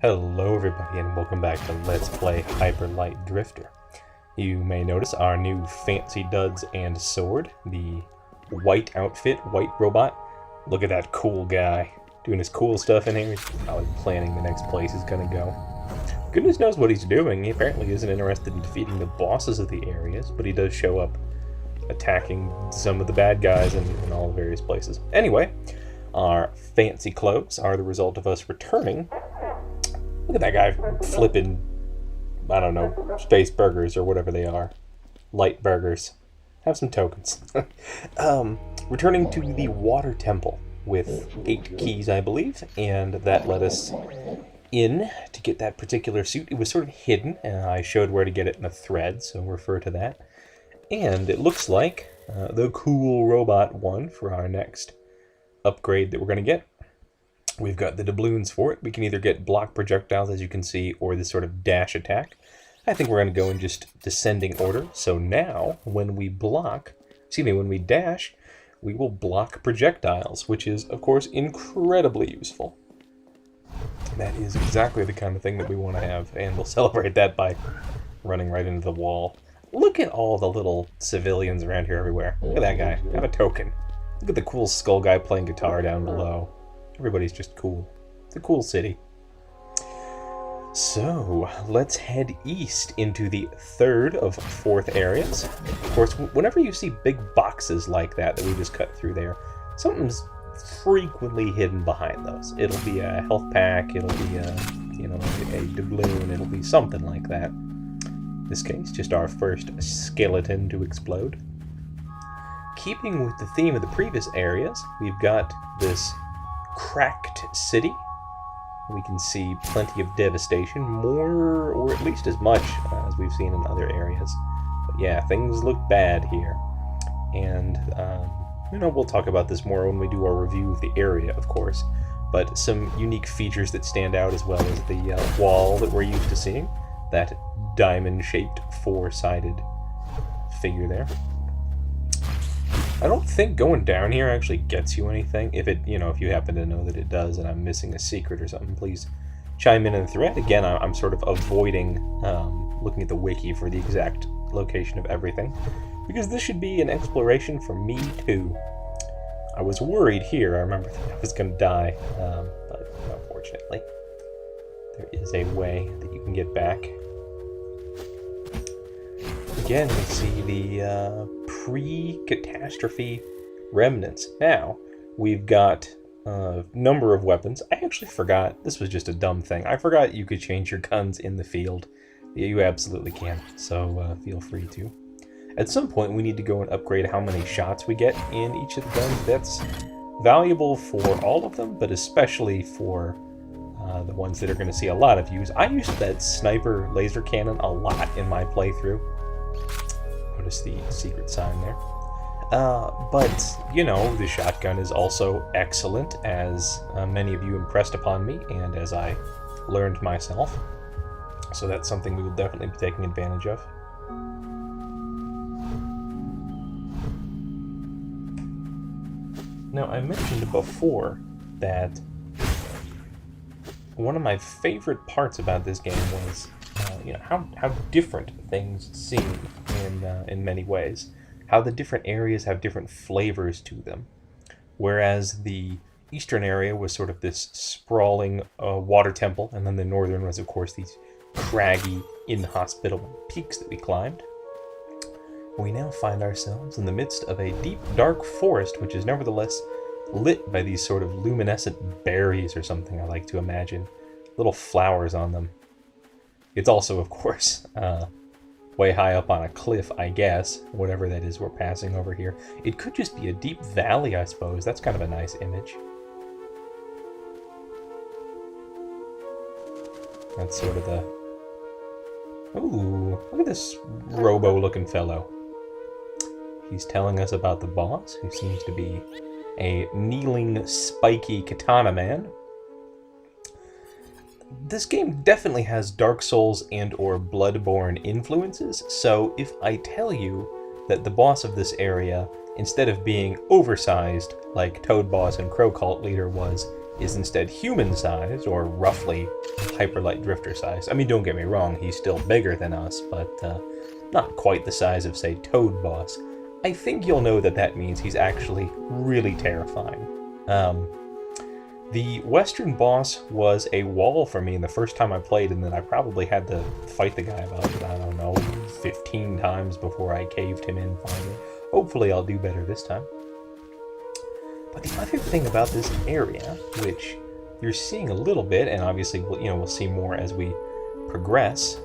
Hello everybody and welcome back to Let's Play Hyper Light Drifter. You may notice our new fancy duds and sword, the white outfit, white robot. Look at that cool guy doing his cool stuff in here. He's probably planning the next place he's gonna go. Goodness knows what he's doing. He apparently isn't interested in defeating the bosses of the areas, but he does show up attacking some of the bad guys in all the various places. Anyway, our fancy clothes are the result of us returning. Look at that guy flipping, I don't know, space burgers or whatever they are. Light burgers. Have some tokens. Returning to the water temple with 8 keys, I believe, and that let us in to get that particular suit. It was sort of hidden, and I showed where to get it in a thread, so refer to that. And it looks like the cool robot one for our next upgrade that we're going to get. We've got the doubloons for it. We can either get block projectiles, as you can see, or this sort of dash attack. I think we're going to go in just descending order. So now, when we dash, we will block projectiles, which is, of course, incredibly useful. That is exactly the kind of thing that we want to have, and we'll celebrate that by running right into the wall. Look at all the little civilians around here everywhere. Look at that guy. Have a token. Look at the cool skull guy playing guitar down below. Everybody's just cool. It's a cool city. So, let's head east into the third of 4th areas. Of course, whenever you see big boxes like that we just cut through there, something's frequently hidden behind those. It'll be a health pack, it'll be a doubloon, it'll be something like that. In this case, just our first skeleton to explode. Keeping with the theme of the previous areas, we've got this cracked city. We can see plenty of devastation, more or at least as much as we've seen in other areas. But yeah, things look bad here. And, we'll talk about this more when we do our review of the area, of course. But some unique features that stand out, as well as the wall that we're used to seeing. That diamond-shaped, 4-sided figure there. I don't think going down here actually gets you anything. If you happen to know that it does and I'm missing a secret or something, please chime in the thread. Again, I'm sort of avoiding looking at the wiki for the exact location of everything, because this should be an exploration for me too. I was worried here. I remember that I was going to die, but unfortunately, there is a way that you can get back. Again, we see the pre-catastrophe remnants. Now, we've got a number of weapons. I actually forgot. This was just a dumb thing. I forgot you could change your guns in the field. Yeah, you absolutely can, so feel free to. At some point, we need to go and upgrade how many shots we get in each of the guns. That's valuable for all of them, but especially for the ones that are going to see a lot of use. I used that sniper laser cannon a lot in my playthrough. Notice the secret sign there. But, the shotgun is also excellent, as many of you impressed upon me, and as I learned myself. So that's something we will definitely be taking advantage of. Now, I mentioned before that one of my favorite parts about this game was how different things seem in many ways. How the different areas have different flavors to them. Whereas the eastern area was sort of this sprawling water temple, and then the northern was, of course, these craggy, inhospitable peaks that we climbed. We now find ourselves in the midst of a deep, dark forest, which is nevertheless lit by these sort of luminescent berries or something, I like to imagine. Little flowers on them. It's also, of course, way high up on a cliff, I guess, whatever that is we're passing over here. It could just be a deep valley, I suppose. That's kind of a nice image. That's sort of the... Ooh, look at this robo-looking fellow. He's telling us about the boss, who seems to be a kneeling, spiky katana man. This game definitely has Dark Souls and or Bloodborne influences, so if I tell you that the boss of this area, instead of being oversized like Toad Boss and Crow Cult Leader was, is instead human-sized, or roughly hyperlight drifter size. I mean, don't get me wrong, he's still bigger than us, but not quite the size of, say, Toad Boss. I think you'll know that that means he's actually really terrifying. The Western boss was a wall for me the first time I played, and then I probably had to fight the guy about, I don't know, 15 times before I caved him in finally. Hopefully I'll do better this time. But the other thing about this area, which you're seeing a little bit, and obviously we'll see more as we progress,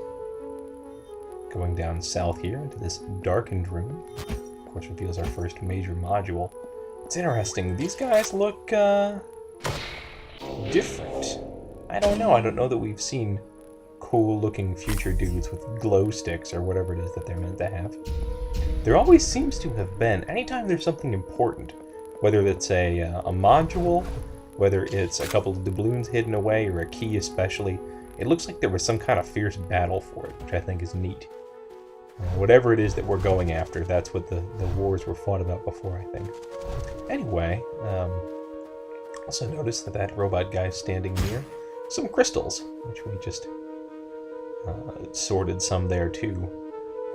going down south here into this darkened room, of course reveals our first major module. It's interesting. These guys look different. I don't know that we've seen cool-looking future dudes with glow sticks or whatever it is that they're meant to have. There always seems to have been, anytime there's something important, whether it's a module, whether it's a couple of doubloons hidden away, or a key especially, it looks like there was some kind of fierce battle for it, which I think is neat. Whatever it is that we're going after, that's what the wars were fought about before, I think. Anyway, also notice that robot guy's standing near some crystals, which we just sorted some there too.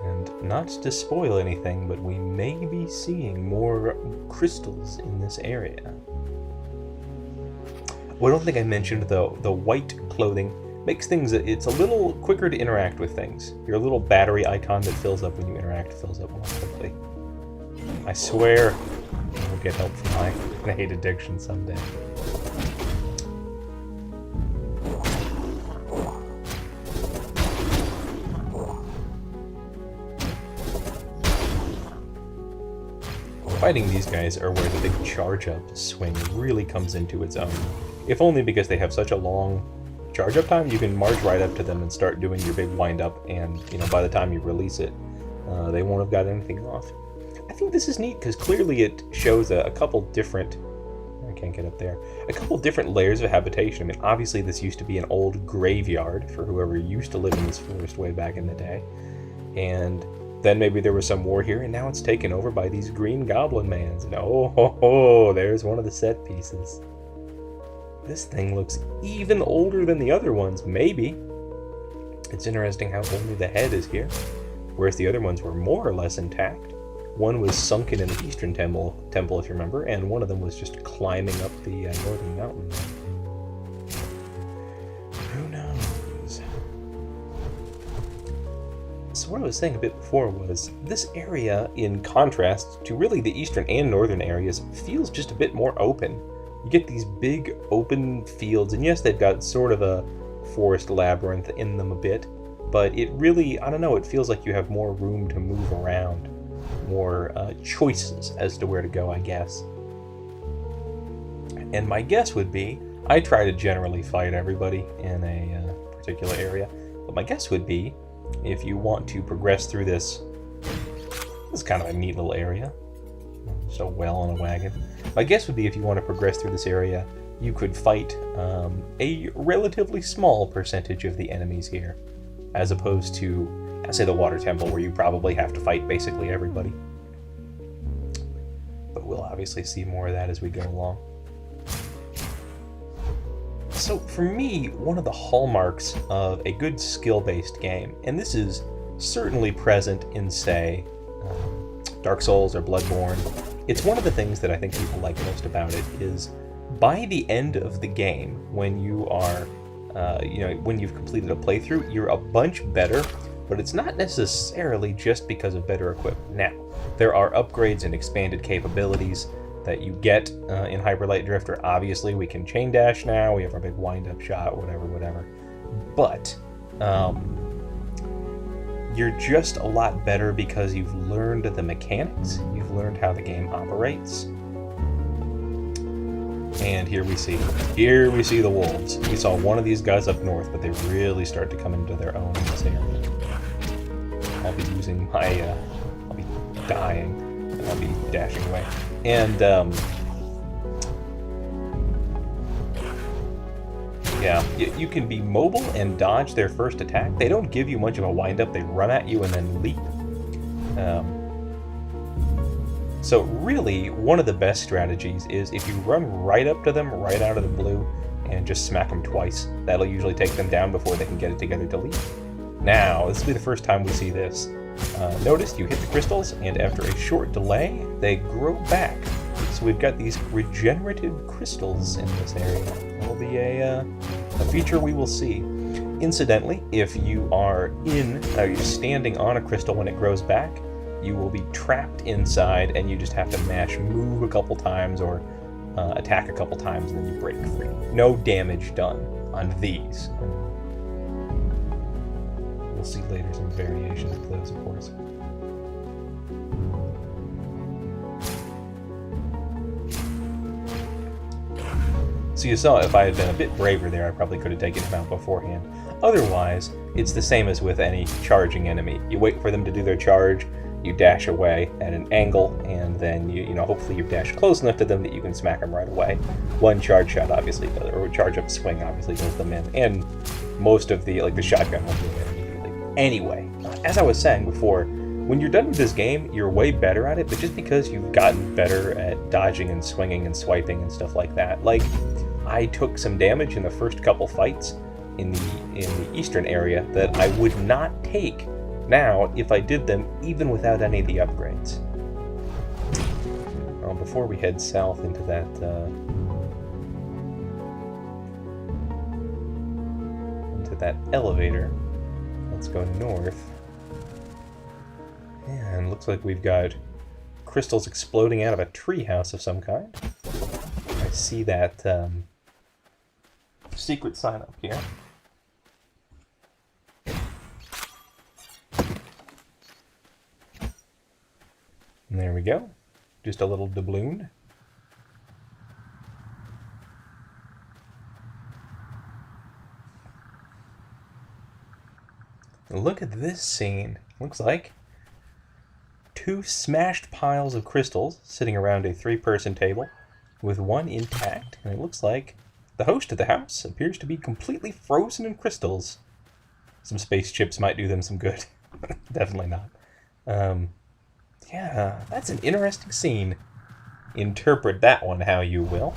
And not to spoil anything, but we may be seeing more crystals in this area. Well, I don't think I mentioned, though, the white clothing makes things, it's a little quicker to interact with things. Your little battery icon that fills up when you interact fills up more quickly. I swear we'll get help from my grenade addiction someday. Fighting these guys are where the big charge-up swing really comes into its own. If only because they have such a long charge-up time, you can march right up to them and start doing your big wind-up, and by the time you release it, they won't have got anything off. I think this is neat because clearly it shows a couple different, I can't get up there, a couple different layers of habitation. I mean, obviously this used to be an old graveyard for whoever used to live in this forest way back in the day, and then maybe there was some war here, and now it's taken over by these green goblin mans. And there's one of the set pieces. This thing looks even older than the other ones, maybe. It's interesting how only the head is here, whereas the other ones were more or less intact. One was sunken in the eastern temple, if you remember, and one of them was just climbing up the northern mountain. Who knows? So what I was saying a bit before was, this area, in contrast to really the eastern and northern areas, feels just a bit more open. You get these big open fields, and yes, they've got sort of a forest labyrinth in them a bit, but it really, I don't know, it feels like you have more room to move around, more choices as to where to go, I guess. And my guess would be, I try to generally fight everybody in a particular area, but my guess would be, if you want to progress through this is kind of a neat little area. So well on a wagon. My guess would be if you want to progress through this area, you could fight a relatively small percentage of the enemies here, as opposed to, say, the Water Temple, where you probably have to fight basically everybody. But we'll obviously see more of that as we go along. So for me, one of the hallmarks of a good skill-based game, and this is certainly present in, say, Dark Souls or Bloodborne, it's one of the things that I think people like most about it is, by the end of the game, when you are, when you've completed a playthrough, you're a bunch better, but it's not necessarily just because of better equipment. Now, there are upgrades and expanded capabilities that you get in Hyper Light Drifter. Obviously, we can chain dash now, we have our big wind-up shot, whatever. But you're just a lot better because you've learned the mechanics, you've learned how the game operates. And here we see the wolves. We saw one of these guys up north, but they really start to come into their own in this area. I'll be using my, I'll be dying, and I'll be dashing away. And, yeah, you can be mobile and dodge their first attack. They don't give you much of a wind-up. They run at you and then leap. So really, one of the best strategies is if you run right up to them, right out of the blue, and just smack them twice. That'll usually take them down before they can get it together to leave. Now, this will be the first time we see this. Notice you hit the crystals, and after a short delay, they grow back. So we've got these regenerative crystals in this area. That'll be a feature we will see. Incidentally, if you are you're standing on a crystal when it grows back, you will be trapped inside, and you just have to mash move a couple times or attack a couple times, and then you break free. No damage done on these. We'll see later some variations of those, of course. So you saw if I had been a bit braver there, I probably could have taken him out beforehand. Otherwise, it's the same as with any charging enemy. You wait for them to do their charge, you dash away at an angle, and then you hopefully you dash close enough to them that you can smack them right away. One charge shot obviously does, or charge up swing obviously does them in, and most of the shotgun will do it immediately. Anyway, as I was saying before, when you're done with this game, you're way better at it, but just because you've gotten better at dodging and swinging and swiping and stuff like that. Like, I took some damage in the first couple fights in the eastern area that I would not take now if I did them even without any of the upgrades. Well, before we head south into that elevator, let's go north. And looks like we've got crystals exploding out of a treehouse of some kind. I see that secret sign up here. And there we go. Just a little doubloon. Look at this scene. Looks like two smashed piles of crystals sitting around a 3-person table with one intact, and it looks like the host of the house appears to be completely frozen in crystals. Some space chips might do them some good. Definitely not. Yeah, that's an interesting scene. Interpret that one how you will.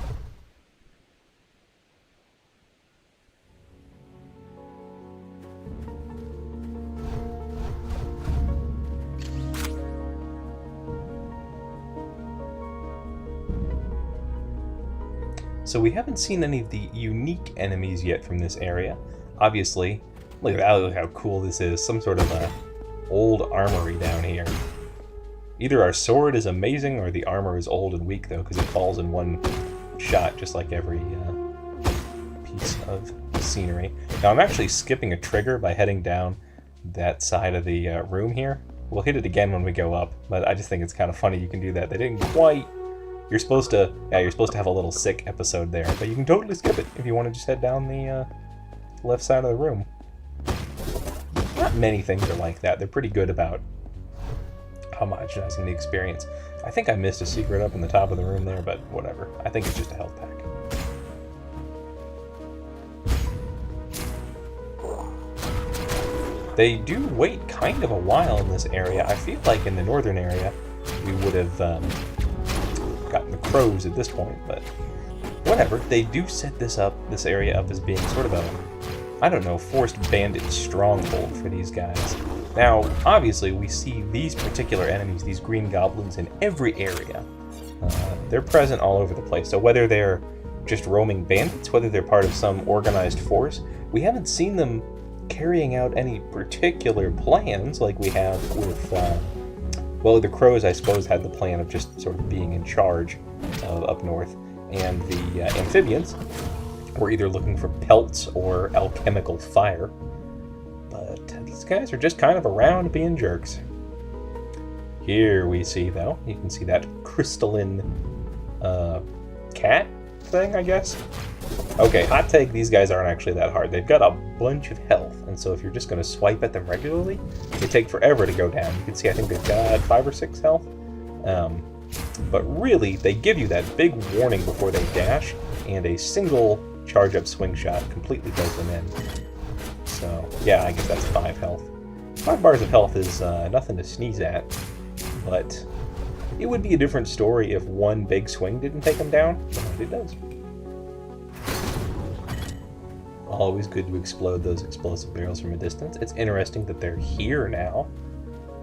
So we haven't seen any of the unique enemies yet from this area. Obviously, look at that, look how cool this is. Some sort of a old armory down here. Either our sword is amazing or the armor is old and weak, though, because it falls in one shot, just like every piece of scenery. Now, I'm actually skipping a trigger by heading down that side of the room here. We'll hit it again when we go up, but I just think it's kind of funny you can do that. They didn't quite... You're supposed to have a little sick episode there, but you can totally skip it if you want to just head down the left side of the room. Not many things are like that. They're pretty good about homogenizing the experience. I think I missed a secret up in the top of the room there, but whatever. I think it's just a health pack. They do wait kind of a while in this area. I feel like in the northern area we would have gotten the crows at this point, but whatever. They do set this area up as being sort of a, I don't know, forced bandit stronghold for these guys. Now, obviously, we see these particular enemies, these green goblins, in every area. They're present all over the place. So whether they're just roaming bandits, whether they're part of some organized force, we haven't seen them carrying out any particular plans like we have with, well, the crows, I suppose, had the plan of just sort of being in charge up north, and the amphibians were either looking for pelts or alchemical fire. But these guys are just kind of around being jerks. Here we see, though, you can see that crystalline cat thing, I guess. Okay, hot take, these guys aren't actually that hard. They've got a bunch of health, and so if you're just going to swipe at them regularly, they take forever to go down. You can see I think they've got 5 or 6 health. But really, they give you that big warning before they dash, and a single charge-up swing shot completely does them in. So, yeah, I guess that's 5 health. 5 bars of health is nothing to sneeze at, but It would be a different story if one big swing didn't take him down, but it does. Always good to explode those explosive barrels from a distance. It's interesting that they're here now,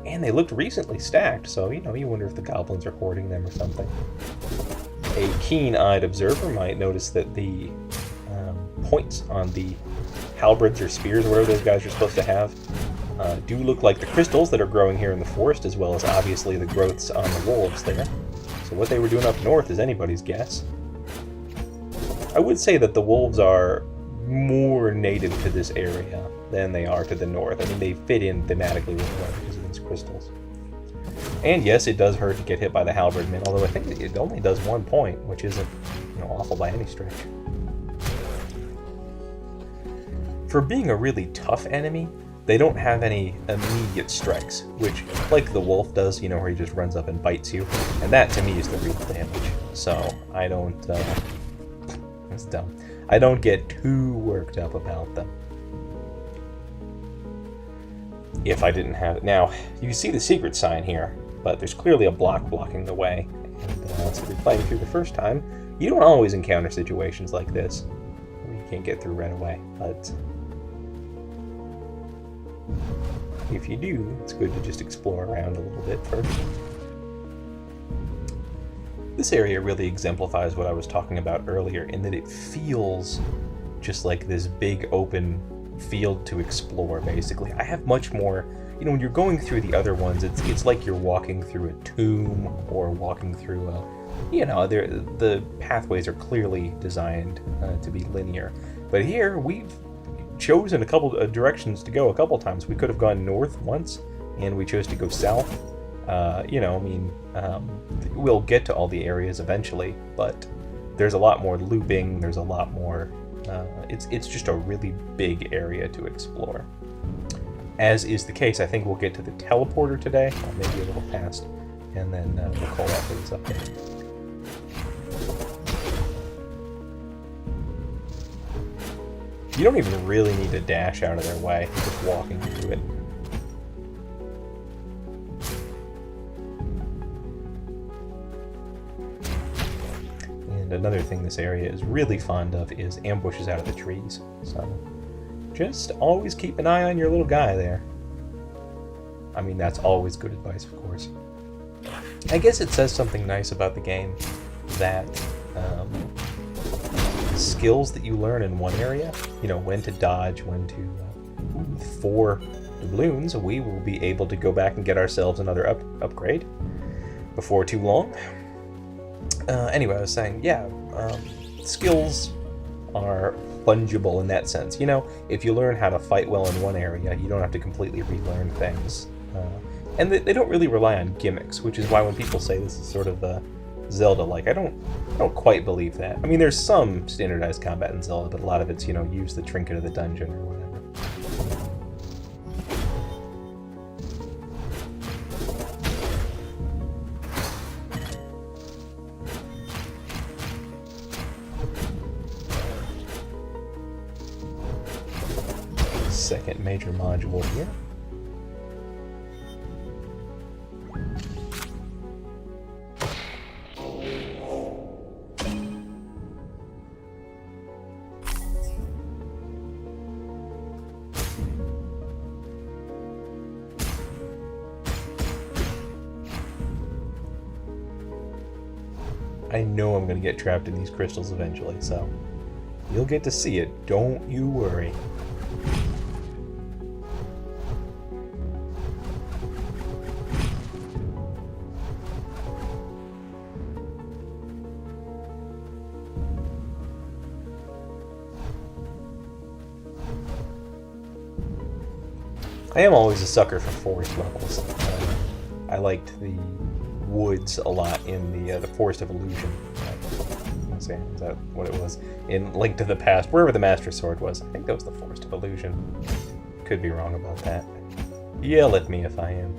and they looked recently stacked, so, you know, you wonder if the goblins are hoarding them or something. A keen-eyed observer might notice that the points on the halberds or spears, or whatever those guys are supposed to have, do look like the crystals that are growing here in the forest, as well as obviously the growths on the wolves there. So what they were doing up north is anybody's guess. I would say that the wolves are more native to this area than they are to the north. I mean, they fit in thematically with well because of these crystals. And yes, it does hurt to get hit by the halberdmen, although I think it only does 1 point, which isn't, you know, awful by any stretch. For being a really tough enemy, they don't have any immediate strikes, which, like the wolf does, you know, where he just runs up and bites you, and that to me is the real damage. So I don't, that's dumb. I don't get too worked up about them. If I didn't have it. Now, you can see the secret sign here, but there's clearly a block blocking the way. And so if you're playing through the first time, you don't always encounter situations like this where you can't get through right away, but if you do, it's good to just explore around a little bit first. This area really exemplifies what I was talking about earlier, in that it feels just like this big open field to explore, basically. I have much more, you know, when you're going through the other ones, it's like you're walking through a tomb or walking through a, you know, the pathways are clearly designed to be linear. But here, we've chosen a couple of directions to go a couple times. We could have gone north once, and we chose to go south. You know, I mean, we'll get to all the areas eventually, but there's a lot more looping, there's a lot more, it's just a really big area to explore. As is the case, I think we'll get to the teleporter today, or maybe a little past, and then we'll call that for this update. You don't even really need to dash out of their way, just walking through it. And another thing this area is really fond of is ambushes out of the trees. So just always keep an eye on your little guy there. I mean, that's always good advice, of course. I guess it says something nice about the game that skills that you learn in one area, you know, when to dodge, when to for doubloons, we will be able to go back and get ourselves another upgrade before too long. Anyway, I was saying, yeah, skills are fungible in that sense. You know, if you learn how to fight well in one area, you don't have to completely relearn things. And they don't really rely on gimmicks, which is why when people say this is sort of Zelda-like, I don't quite believe that. I mean, there's some standardized combat in Zelda, but a lot of it's, you know, use the trinket of the dungeon or whatever. Second major module here. I know I'm going to get trapped in these crystals eventually, so you'll get to see it, don't you worry. I am always a sucker for forest levels. I liked the woods a lot in the Forest of Illusion. Is that what it was? In Link to the Past, wherever the Master Sword was. I think that was the Forest of Illusion. Could be wrong about that. Yell at me if I am.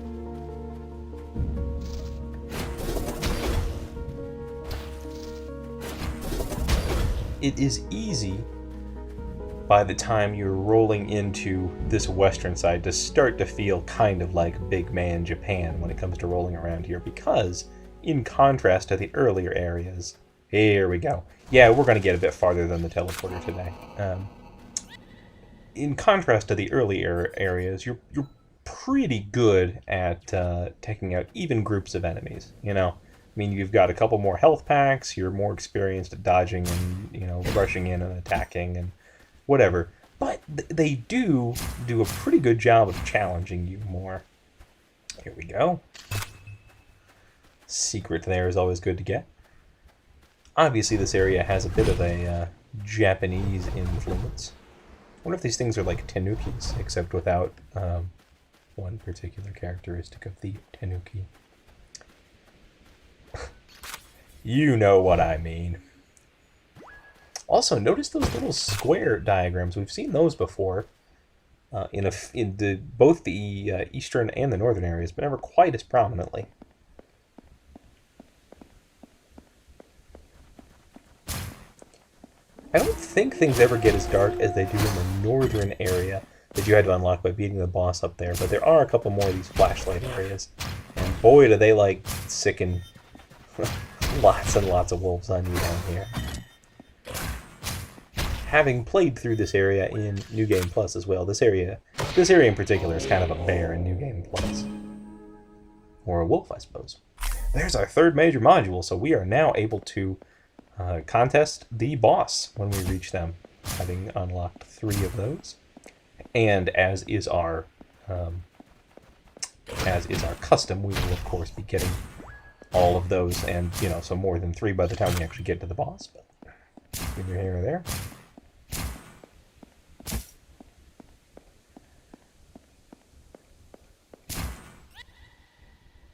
It is easy by the time you're rolling into this western side to start to feel kind of like big man Japan when it comes to rolling around here, because in contrast to the earlier areas. Here we go. Yeah, we're going to get a bit farther than the teleporter today. In contrast to the earlier areas, you're pretty good at taking out even groups of enemies, you know? I mean, you've got a couple more health packs, you're more experienced at dodging and, you know, rushing in and attacking and whatever. But they do a pretty good job of challenging you more. Here we go. Secret there is always good to get. Obviously, this area has a bit of a Japanese influence. I wonder if these things are like tanukis, except without one particular characteristic of the tanuki. You know what I mean. Also, notice those little square diagrams. We've seen those before in both the eastern and the northern areas, but never quite as prominently. I don't think things ever get as dark as they do in the northern area that you had to unlock by beating the boss up there, but there are a couple more of these flashlight areas. And boy, do they like sicken lots and lots of wolves on you down here. Having played through this area in New Game Plus as well, this area in particular is kind of a bear in New Game Plus. Or a wolf, I suppose. There's our third major module, so we are now able to contest the boss when we reach them, having unlocked 3 of those. And as is our custom, we will of course be getting all of those, and you know, so more than 3 by the time we actually get to the boss. But either here or there.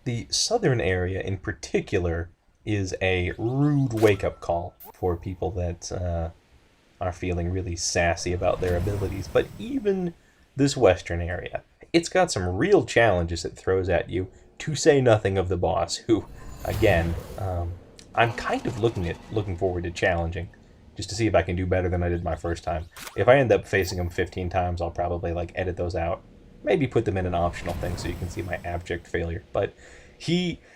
The southern area in particular is a rude wake-up call for people that are feeling really sassy about their abilities. But even this western area, it's got some real challenges it throws at you, to say nothing of the boss, who, again, I'm kind of looking forward to challenging, just to see if I can do better than I did my first time. If I end up facing him 15 times, I'll probably like edit those out. Maybe put them in an optional thing so you can see my abject failure. But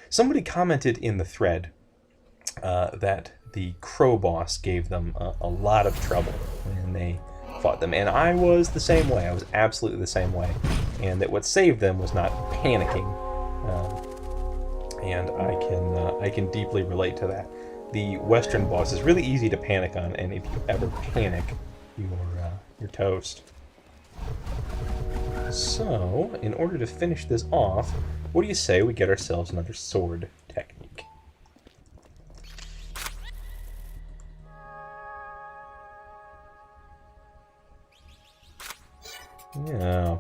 somebody commented in the thread that the crow boss gave them a lot of trouble when they fought them, and I was the same way. I was absolutely the same way, and that what saved them was not panicking, and I can deeply relate to that. The western boss is really easy to panic on, and if you ever panic, you're toast. So, in order to finish this off, what do you say we get ourselves another sword technique? Yeah,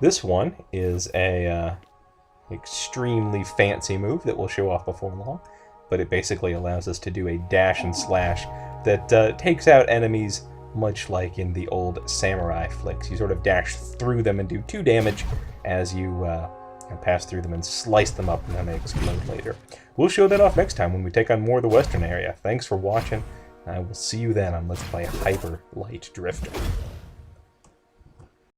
this one is a extremely fancy move that we'll show off before long, but it basically allows us to do a dash and slash that takes out enemies much like in the old samurai flicks. You sort of dash through them and do 2 damage as you pass through them and slice them up, and then they explode later. We'll show that off next time when we take on more of the western area. Thanks for watching. I will see you then on Let's Play Hyper Light Drifter.